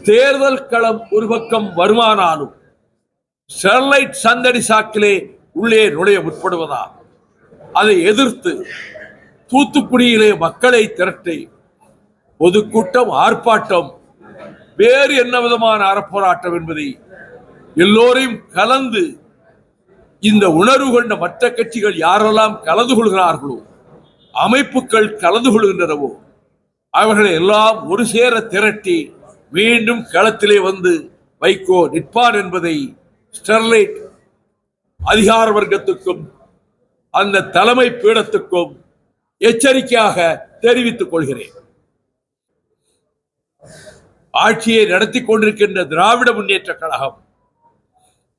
தேர்தல் களம் ஒரு பக்கம் வருமானாலும் ஸ்டெர்லைட் சந்தடி சாக்கிலே உள்ளே நுழைய முற்படுவதா அதை எதிர்த்து தூத்துக்குடியிலே மக்களை திரட்டி பொதுக்கூட்டம், ஆர்ப்பாட்டம், வேறு என்ன விதமான அறப்போராட்டம் என்பதை எல்லோரையும் கலந்து இந்த உணர்வு கொண்ட மற்ற கட்சிகள் யாரெல்லாம் கலந்து கொள்கிறார்களோ, அமைப்புகள் கலந்து கொள்கின்றனவோ, அவர்களை எல்லாம் ஒரு சேர திரட்டி மீண்டும் களத்திலே வந்து வைகோ நிற்பான் என்பதை ஸ்டெர்லைட் அதிகார வர்க்கத்துக்கும் அந்த தலைமை பீடத்துக்கும் எச்சரிக்கையாக தெரிவித்துக் கொள்கிறேன். ஆட்சியை நடத்தி கொண்டிருக்கின்ற திராவிட முன்னேற்ற கழகம்,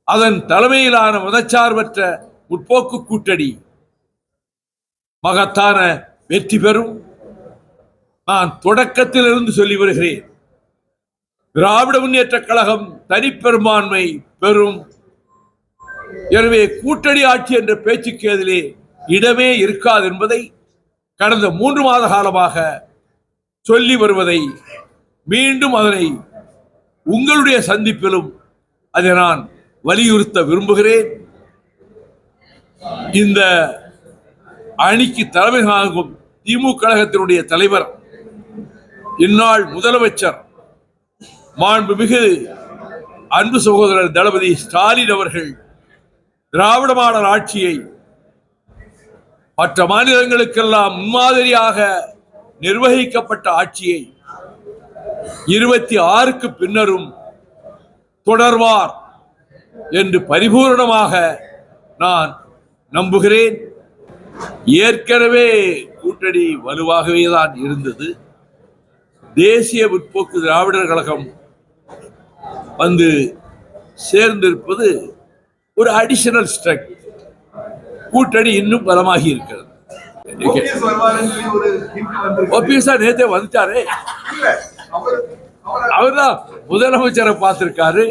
அதன் தலைமையிலான மதச்சார்பற்ற முற்போக்கு கூட்டணி மகத்தான வெற்றி பெறும். நான் தொடக்கத்தில் இருந்து சொல்லி வருகிறேன், திராவிட முன்னேற்ற கழகம் தனிப்பெரும்பான்மை பெறும். எனவே கூட்டணி ஆட்சி என்ற பேச்சுக்கு அதிலே இடமே இருக்காது என்பதை கடந்த 3 மாத காலமாக சொல்லி வருவதை மீண்டும் அதனை உங்களுடைய சந்திப்பிலும் அதை நான் வலியுறுத்த விரும்புகிறேன். இந்த அணிக்கு தலைமை தாங்கும் திமுக கழகத்தினுடைய தலைவர், இந்நாள் முதலமைச்சர் மாண்புமிகு அன்பு சகோதரர் தளபதி ஸ்டாலின் அவர்கள் திராவிட மாடல் ஆட்சியை மற்ற மாநிலங்களுக்கெல்லாம் முன்மாதிரியாக நிர்வகிக்கப்பட்ட ஆட்சியை 26க்கு பின்னரும் தொடர்வார் என்று பரிபூர்ணமாக நான் நம்புகிறேன். ஏற்கனவே கூட்டணி வலுவாகவே தான் இருந்தது. தேசிய முற்போக்கு திராவிடர் கழகம் வந்து சேர்ந்திருப்பது ஒரு அடிஷனல் ஸ்ட்ரெங்த். கூட்டணி இன்னும் பலமாகி இருக்கிறது. நேத்தே வந்துட்டாரு. அவர்தான் முதலமைச்சரை பார்த்திருக்காரு,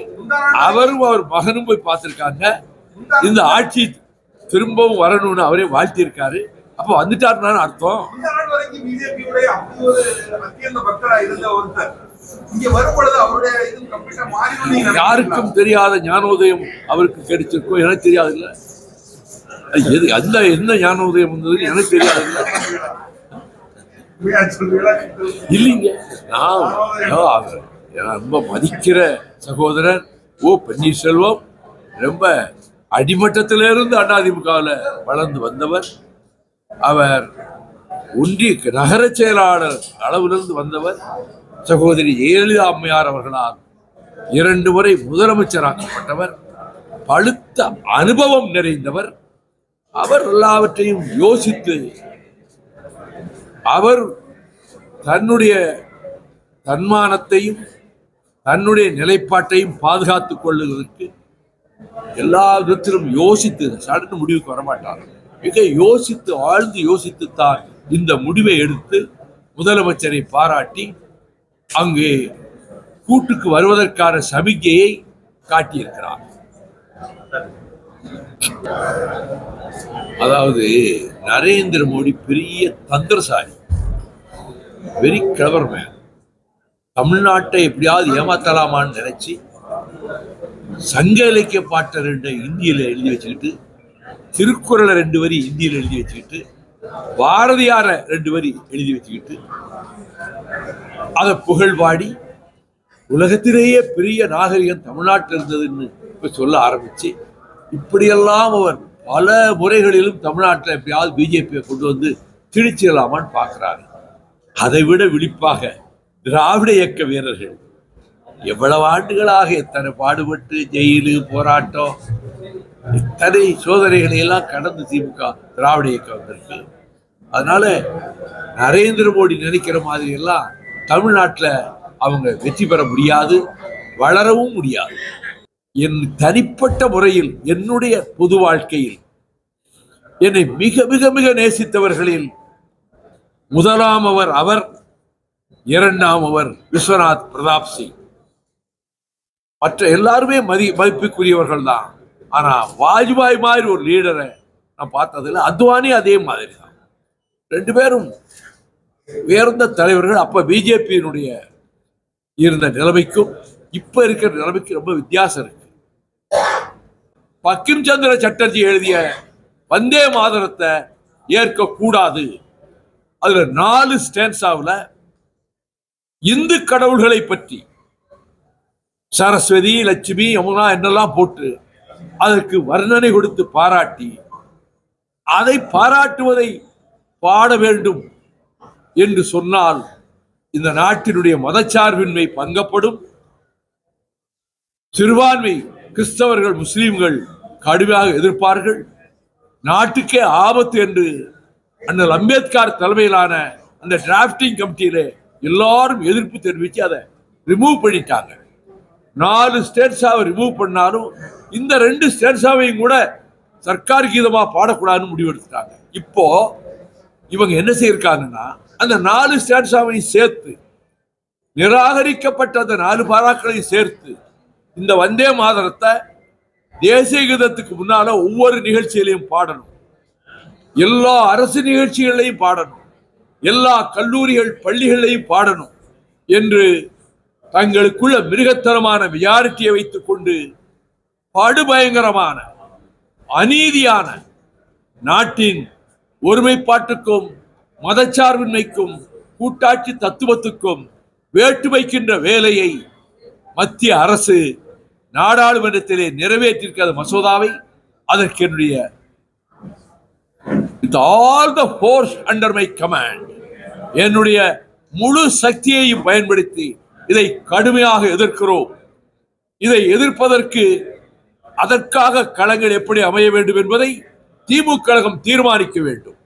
அவரும் அவர் மகனும் போய் பார்த்திருக்காங்க. இந்த ஆட்சி திரும்பவும் வரணும்னு அவரே வாழ்த்திருக்காரு. அப்ப வந்துட்டாருன்னு அர்த்தம். யாருக்கும் தெரியாத ஞானோதயம் அவருக்கு கிடைச்சிருக்கோ எனக்கு தெரியாது. இல்ல எது அந்த என்ன ஞானோதயம் வந்ததுன்னு எனக்கு தெரியாது. இல்லைங்க, நான் ரொம்ப மதிக்கிற சகோதரர் ஓ பன்னீர்செல்வம் ரொம்ப அடிமட்டத்திலிருந்து அதிமுகவில் வளர்ந்து வந்தவர். அவர் ஒன்றிய நகர செயலாளர் அளவிலிருந்து வந்தவர். சகோதரி ஜெயலலிதா அம்மையார் அவர்களால் 2 முறை முதலமைச்சராக்கப்பட்டவர். பழுத்த அனுபவம் நிறைந்தவர். அவர் எல்லாவற்றையும் யோசித்து அவர் தன்னுடைய தன்மானத்தையும் தன்னுடைய நிலைப்பாட்டையும் பாதுகாத்துக் கொள்வதற்கு எல்லா விதத்திலும் யோசித்து சடங்கு முடிவுக்கு வரமாட்டார். மிக யோசித்து ஆழ்ந்து யோசித்துத்தான் இந்த முடிவை எடுத்து முதலமைச்சரை பாராட்டி அங்கே கூட்டுக்கு வருவதற்கான சமிக்கையை காட்டியிருக்கிறார். அதாவது நரேந்திர மோடி பெரிய தந்திரசாலி, வெரி கிளவர் மேன். தமிழ்நாட்டை எப்படியாவது ஏமாத்தலாமான்னு நினைச்சு சங்க இலக்கிய பாட்டை 2 இந்தியில எழுதி வச்சுக்கிட்டு, திருக்குறளை 2 வரி இந்தியில எழுதி வச்சுக்கிட்டு, பாரதியார 2 வரி எழுதி வச்சுக்கிட்டு அதை புகழ்பாடி உலகத்திலேயே பெரிய நாகரிகம் தமிழ்நாட்டில் இருந்ததுன்னு இப்ப சொல்ல ஆரம்பிச்சு, இப்படியெல்லாம் அவர் பல முறைகளிலும் தமிழ்நாட்டில் எப்படியாவது பிஜேபியை கொண்டு வந்து திணிச்சிடலாமான்னு பார்க்கிறாரு. அதை விட விழிப்பாக திராவிட இயக்க வீரர்கள் எவ்வளவு ஆண்டுகளாக எத்தனை பாடுபட்டு ஜெயிலு போராட்டம் இத்தனை சோதனைகளை எல்லாம் கடந்து திமுக திராவிட இயக்கம் வந்திருக்கு. அதனால நரேந்திர மோடி நினைக்கிற மாதிரி எல்லாம் தமிழ்நாட்டில் அவங்க வெற்றி பெற முடியாது, வளரவும் முடியாது. என் தனிப்பட்ட முறையில் என்னுடைய பொது வாழ்க்கையில் என்னை மிக மிக மிக நேசித்தவர்களில் முதலாம் அவர், 2ஆம் அவர் விஸ்வநாத் பிரதாப் சிங். மற்ற எல்லாருமே மதிப்புக்குரியவர்கள் தான். ஆனா வாஜ்பாய் மாதிரி ஒரு லீடரை நான் பார்த்ததில்லை. அத்வானி அதே மாதிரி தான். 2 பேரும் உயர்ந்த தலைவர்கள். அப்ப பிஜேபியினுடைய இருந்த நிலைமைக்கும் இப்ப இருக்கிற நிலைமைக்கு ரொம்ப வித்தியாசம் இருக்கு. பக்கிம் சந்திர சட்டர்ஜி எழுதிய வந்தே மாதரத்தை ஏற்க கூடாது. அதுல 4 ஸ்டான்ஸாவுல இந்து கடவுள்களை பற்றி சரஸ்வதி, லட்சுமி, யமுனா என்னெல்லாம் போட்டு அதற்கு வர்ணனை கொடுத்து பாராட்டி அதை பாராட்டுவதை பாட வேண்டும் என்று சொன்னால் இந்த நாட்டினுடைய மதச்சார்பின்மை பங்கப்படும். சிறுபான்மை கிறிஸ்தவர்கள், முஸ்லிம்கள் கடுமையாக எதிர்ப்பார்கள். நாட்டுக்கே ஆபத்து என்று அண்ணல் அம்பேத்கர் தலைமையிலான அந்த டிராப்டிங் கமிட்டியில எல்லாரும் எதிர்ப்பு தெரிவித்து அதை ரிமூவ் பண்ணிட்டாங்க. 4 ஸ்டேட்ஸாவை ரிமூவ் பண்ணாலும் இந்த 2 ஸ்டேட்ஸாவையும் கூட சர்க்கார் கீதமா பாடக்கூடாதுன்னு முடிவெடுத்துட்டாங்க. இப்போ இவங்க என்ன செய்யிருக்காங்கன்னா அந்த 4 ஸ்டேட்ஸாவையும் சேர்த்து நிராகரிக்கப்பட்ட அந்த 4 பாராக்களையும் சேர்த்து இந்த வந்தே மாதரத்தை தேசிய கீதத்துக்கு முன்னால ஒவ்வொரு நிகழ்ச்சியிலையும் பாடணும், எல்லா அரசு நிகழ்ச்சிகளையும் பாடணும், எல்லா கல்லூரிகள் பள்ளிகளையும் பாடணும் என்று தங்களுக்குள்ள மிருகத்தனமான மெஜாரிட்டியை வைத்துக் கொண்டு படுபயங்கரமான அநீதியான நாட்டின் ஒருமைப்பாட்டுக்கும் மதச்சார்பின்மைக்கும் கூட்டாட்சி தத்துவத்துக்கும் வேட்டு வைக்கின்ற வேலையை மத்திய அரசு நாடாளுமன்றத்திலே நிறைவேற்றிருக்கிற மசோதாவை அதற்கு என்னுடைய with all the force under my command என்னுடைய முழு சக்தியையும் பயன்படுத்தி இதை கடுமையாக எதிர்க்கிறோம். இதை எதிர்ப்பதற்கு அதற்காக களங்கள் எப்படி அமைய வேண்டும் என்பதை திமுக கழகம் தீர்மானிக்க வேண்டும்.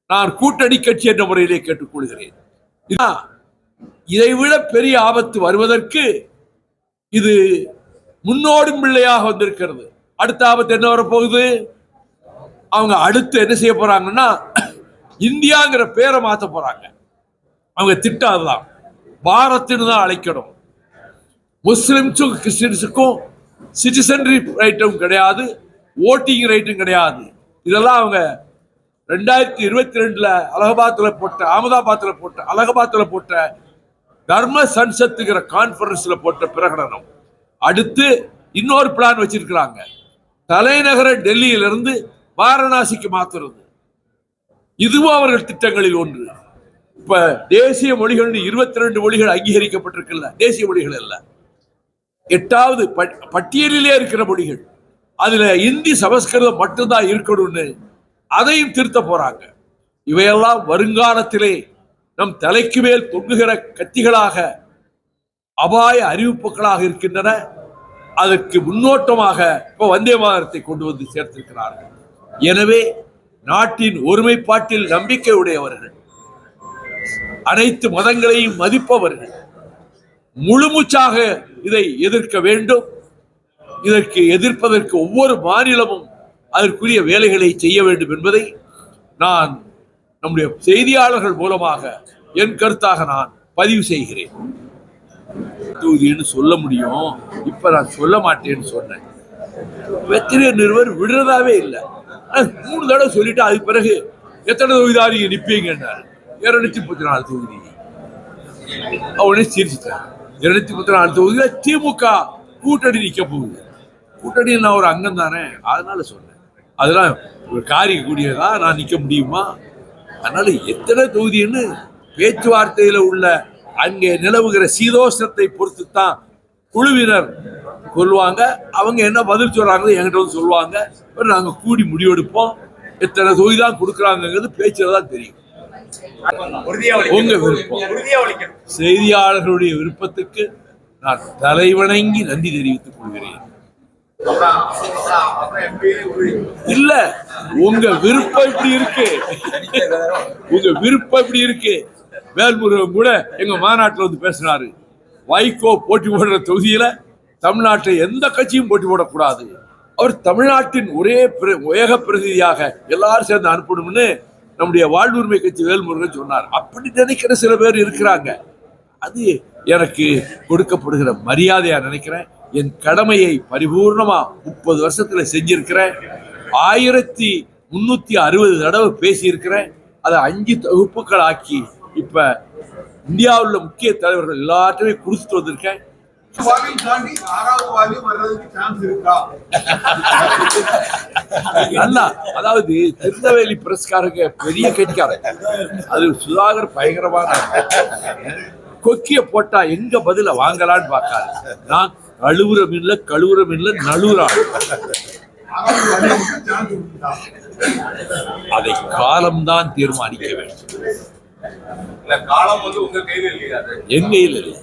நான் கூட்டணி கட்சி என்ற முறையிலே கேட்டுக்கொள்கிறேன். இதைவிட பெரிய ஆபத்து வருவதற்கு இது முன்னோடும் பிள்ளையாக வந்திருக்கிறது. அடுத்த ஆபத்து என்ன வரப்போகுது? அவங்க அடுத்து என்ன செய்ய போறாங்கன்னா இந்தியாங்கிற பேரை மாற்ற போறாங்க. அவங்க திட்டம் அதுதான். பாரத்னு தான் அழைக்கணும். முஸ்லிம்ஸும் கிறிஸ்டின்ஸுக்கும் சிட்டிசன்ஷிப் ரைட்டும் கிடையாது, ஓட்டிங் ரைட்டும் கிடையாது. இதெல்லாம் அவங்க 2022 அலகாபாத்தில் போட்ட தர்ம சன்சத்துங்கிற கான்பரன்ஸ்ல போட்ட பிரகடனம். அடுத்து இன்னொரு பிளான் வச்சிருக்கிறாங்க. தலைநகர டெல்லியிலிருந்து வாரணாசிக்கு மாத்துறது. இதுவும் அவர்கள் திட்டங்களில் ஒன்று. இப்ப தேசிய மொழிகள் 22 மொழிகள் அங்கீகரிக்கப்பட்டிருக்கல, தேசிய மொழிகள் அல்ல, 8வது பட்டியலிலே இருக்கிற மொழிகள். அதுல இந்தி சமஸ்கிருதம் மட்டும்தான் இருக்கணும்னு அதையும் திருத்த போறாங்க. இவையெல்லாம் வருங்காலத்திலே நம் தலைக்கு மேல் தொங்குகிற கத்திகளாக, அபாய அறிவிப்புகளாக இருக்கின்றன. அதற்கு முன்னோட்டமாக இப்ப வந்தே மாதரத்தை கொண்டு வந்து சேர்த்திருக்கிறார்கள். எனவே நாட்டின் ஒருமைப்பாட்டில் நம்பிக்கை உடையவர்கள், அனைத்து மதங்களையும் மதிப்பவர்கள் முழுமூச்சாக இதை எதிர்க்க வேண்டும். இதற்கு எதிர்ப்பதற்கு ஒவ்வொரு மாநிலமும் அதற்குரிய வேலைகளை செய்ய வேண்டும் என்பதை நான் நம்முடைய செய்தியாளர்கள் மூலமாக என் கருத்தாக நான் பதிவு செய்கிறேன். தொகுதின்னு சொல்ல முடியும், இப்ப நான் சொல்ல மாட்டேன்னு சொன்னேன். வெற்றிலை நிறுவர் விடுறதாவே இல்லை. 3 தடவை சொல்லிட்டு அதுக்கு பிறகு எத்தனை தொகுதிதான் நீங்க நிப்பீங்க? 234 தொகுதி. அவனே சிரிச்சுட்டான். 234 தொகுதியில திமுக கூட்டணி நிக்க போகுது. கூட்டணி நான் ஒரு அங்கம் தானே, அதனால சொன்னேன். அதெல்லாம் ஒரு காரிக்கூடியதா, நான் நிக்க முடியுமா? அதனால எத்தனை தொகுதின்னு பேச்சுவார்த்தையில உள்ள அங்கே நிலவுகிற சீதோஷ்ணத்தை பொறுத்து தான் குழுவினர் சொல்லுவாங்க. அவங்க என்ன பதில் சொல்றாங்க என்கிட்ட வந்து சொல்லுவாங்க. நாங்க கூடி முடிவெடுப்போம். எத்தனை தொகுதி தான் கொடுக்குறாங்கிறது பேச்சுல தான் தெரியும். உங்க விருப்பம். செய்தியாளர்களுடைய விருப்பத்துக்கு நான் தலைவணங்கி நன்றி தெரிவித்துக் கொள்கிறேன். இல்ல, உங்க விருப்பம் இப்படி இருக்கு, உங்க விருப்பம் இப்படி இருக்கு. வேல்முருகன் கூட எங்க மாநாட்டில் வந்து பேசினாரு. வைகோ போட்டி போடுற தொகுதியில தமிழ்நாட்டை எந்த கட்சியும் போட்டி போடக்கூடாது, அவர் தமிழ்நாட்டின் ஒரே ஏக பிரதிநிதியாக எல்லாரும் சேர்ந்து அனுப்பணும்னு நம்முடைய வாழ்வுரிமை கட்சி வேல்முருகன் சொன்னார். அப்படி நினைக்கிற சில பேர் இருக்கிறாங்க. அது எனக்கு கொடுக்கப்படுகிற மரியாதையா நினைக்கிறேன். என் கடமையை பரிபூர்ணமா 30 வருஷத்துல செஞ்சிருக்கிறேன். 1360 தடவை பேசியிருக்கிறேன். அதை 5 தொகுப்புகள் ஆக்கி இப்ப இந்தியாவில் உள்ள முக்கிய தலைவர்கள் எல்லாத்தையுமே கொடுத்துட்டு வந்திருக்கேன். நல்லா, அதாவது திருநெல்வேலி பிரஸ்காரங்க பெரிய கெட்டிக்காரங்க. அது சுதாகர் பயங்கரமான கொக்கிய போட்டா எங்க பதில வாங்கலான்னு பார்க்காரு. நான் கழுவுற மீன்ல நழுவுறான். அதை காலம்தான் தீர்மானிக்க வேண்டும். என் கையில் இல்லை.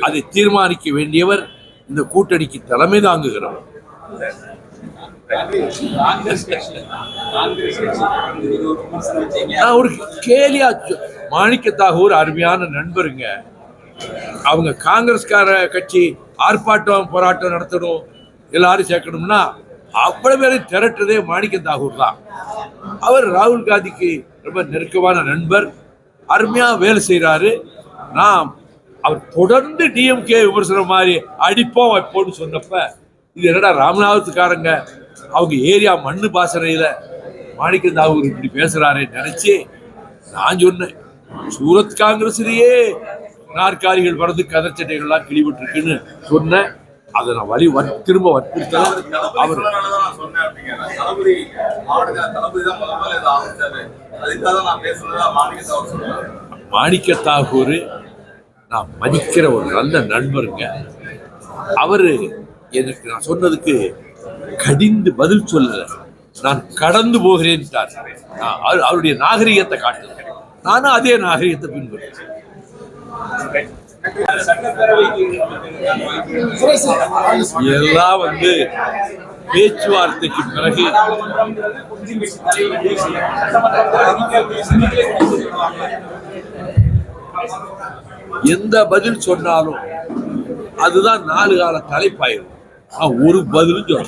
அதை தீர்மானிக்க வேண்டியவர் இந்த கூட்டணிக்கு தலைமை தாங்குகிறவர். ஒரு கேலியா மாணிக்கத்தாக ஒரு அருமையான நண்பருங்க. அவங்க காங்கிரஸ்கார கட்சி ஆர்ப்பாட்டம் போராட்டம் நடத்தணும், எல்லாரும் சேர்க்கணும்னா அவ்வளவு பேரை திரட்டுறதே மாணிக்க தாகூர் தான். அவர் ராகுல் காந்திக்கு ரொம்ப நெருக்கமான நண்பர், அருமையா வேலை செய்யறாரு. நான் அவர் தொடர்ந்து டிஎம்கே விமர்சனம் மாதிரி அடிப்போம் வைப்போம்னு சொன்னப்ப, இது என்னடா ராமநாதத்துக்காரங்க அவங்க ஏரியா மண்ணு பாசறையில மாணிக்க தாகூர் இப்படி பேசுறாரு நினைச்சு நான் சொன்னேன், சூரத் காங்கிரஸ்லயே நாற்காலிகள் பறந்து கதர்ச்சட்டைகள்லாம் கிழிவிட்டு இருக்குன்னு சொன்னேன். அதை நான் திரும்ப வற்புறுத்தல. அவர் மாணிக்க தாகூர் நான் மதிக்கிற ஒரு நல்ல நண்பருங்க. அவரு எனக்கு நான் சொன்னதுக்கு கடிந்து பதில் சொல்லல, நான் கடந்து போகிறேன். அவருடைய நாகரிகத்தை காட்டுறேன், நானும் அதே நாகரிகத்தை பின்பற்றுறேன். எல்லாம் பேச்சுவார்த்தைக்கு பிறகு எந்த பதில் சொன்னாலும் அதுதான் 4 கால தலைப்பாயிரும். ஒரு பதிலும் சொல்ல